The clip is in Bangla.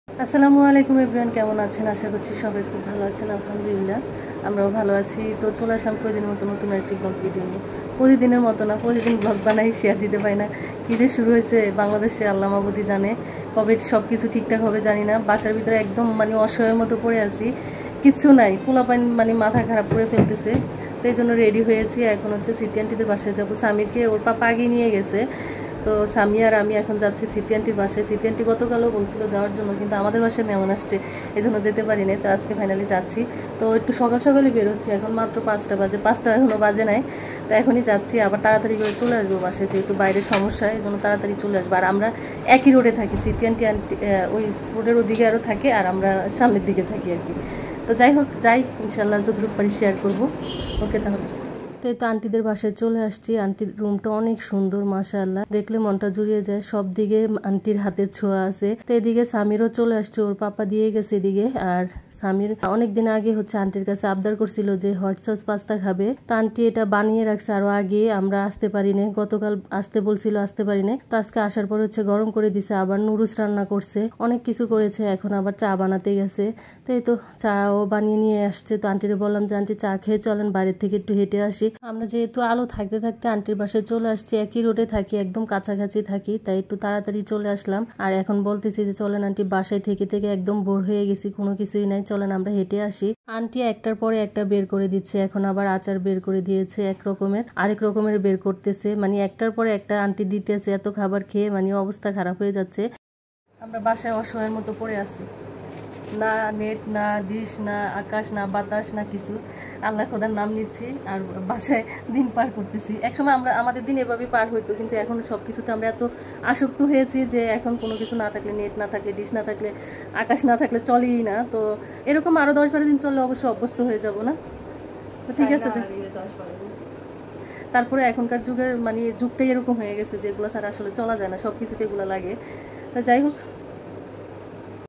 আসসালামু আলাইকুম এভরিওয়ান, কেমন আছেন? আশা করছি সবাই খুব ভালো আছেন। আলহামদুলিল্লাহ আমরাও ভালো আছি। তো চলে আসলাম প্রতিদিনের মতো নতুন একটি ব্লগ ভিডিও নিয়ে। প্রতিদিনের মতো না, প্রতিদিন ব্লগ বানাই, শেয়ার দিতে পারি না। কী যে শুরু হয়েছে বাংলাদেশে, আল্লাহ মাবুদি জানে কবে সব কিছু ঠিকঠাক হবে জানি না। বাসার ভিতরে একদম অসহায়ের মতো পড়ে আছি, কিচ্ছু নাই। পোলাপাইন মাথা খারাপ করে ফেলতেছে। তো এই জন্য রেডি হয়েছি। এখন হচ্ছে সিটি আন্টিদের বাসায় যাবো। স্বামীকে ওর পাপা আগে নিয়ে গেছে। তো স্বামী আর আমি এখন যাচ্ছি সিটি আন্টির বাসায়। সিটি আন্টি গতকালও বলছিল যাওয়ার জন্য, কিন্তু আমাদের বাসায় মেমন আসছে, এই জন্য যেতে পারি না। তো আজকে ফাইনালি যাচ্ছি। তো একটু সকাল সকালে বেরোচ্ছি, এখন মাত্র 5টা বাজে, 5টা এখনও বাজে নাই। তো এখনই যাচ্ছি, আবার তাড়াতাড়ি করে চলে আসবো বাসায়, যেহেতু বাইরের সমস্যা, এই জন্য তাড়াতাড়ি চলে আসবো। আর আমরা একই রোডে থাকি, সিটি আন্টি ওই রোডের ওদিকে আরও থাকে, আর আমরা সামনের দিকে থাকি আর কি। তো যাই হোক, যাই ইনশাল্লাহ যতটুকু পারি শেয়ার করবো। ওকে তাহলে। তো এই তো আন্টিদের বাসায় চলে আসছি। আন্টির রুমটা অনেক সুন্দর, মাশাআল্লাহ, দেখলে মনটা জুড়িয়ে যায়। সব দিকে আন্টির হাতের ছোঁয়া আছে। তো এদিকে স্বামীরও চলে আসছে, ওর পাপা দিয়ে গেছে এদিকে। আর স্বামীর অনেকদিন আগে হচ্ছে আন্টির কাছে আবদার করছিল যে হট সস পাস্তা খাবে। তা আন্টি এটা বানিয়ে রাখছে আরো আগে, আমরা আসতে পারি না। গতকাল আসতে বলছিল, আসতে পারি না। তো আজকে আসার পর হচ্ছে গরম করে দিছে, আবার নুডলস রান্না করছে, অনেক কিছু করেছে। এখন আবার চা বানাতে গেছে। তো এই তো চাও বানিয়ে নিয়ে আসছে। তো আন্টিরে বললাম যে আন্টি চা খেয়ে চলেন, বাইরের থেকে একটু হেঁটে আসি। আমরা যেহেতু আলো থাকতে থাকতে আন্টির বাসায় চলে আসছি, একই রোডে থাকি, একদম কাছাকাছি থাকি, তাই একটু তাড়াতাড়ি চলে আসলাম। আর এখন বলতেছি যে চলেন আন্টি, বাসায় থেকে থেকে একদম বোর হয়ে গেছি, কোনো কিছুই নাই, চলেন আমরা হেঁটে আসি। আন্টি একটার পরে একটা বের করে দিচ্ছে। এখন আবার আচার বের করে দিয়েছে এক রকমের, আরেক রকমের বের করতেছে, একটার পরে একটা আন্টি দিতেছে। এত খাবার খেয়ে অবস্থা খারাপ হয়ে যাচ্ছে। আমরা বাসায় অসহায়ের মতো পড়ে আছি, না নেট, না ডিশ, না আকাশ, না বাতাস, না কিছু। আল্লাহ খোদার নাম নিচ্ছি আর বাসায় দিন পার করতেছি। একসময় আমাদের দিন এভাবেই পার হইতো, কিন্তু এখন সব কিছুতে আমরা এত আসক্ত হয়েছি যে এখন কোনো কিছু না থাকলে, নেট না থাকলে, ডিশ না থাকলে, আকাশ না থাকলে চলেই না। তো এরকম আরও 10-12 দিন চললে অবশ্যই অভ্যস্ত হয়ে যাব না? তো ঠিক আছে যে তারপরে এখনকার যুগের যুগটাই এরকম হয়ে গেছে যে এগুলো ছাড়া আসলে চলা যায় না, সব কিছুতে এগুলো লাগে। তো যাই হোক,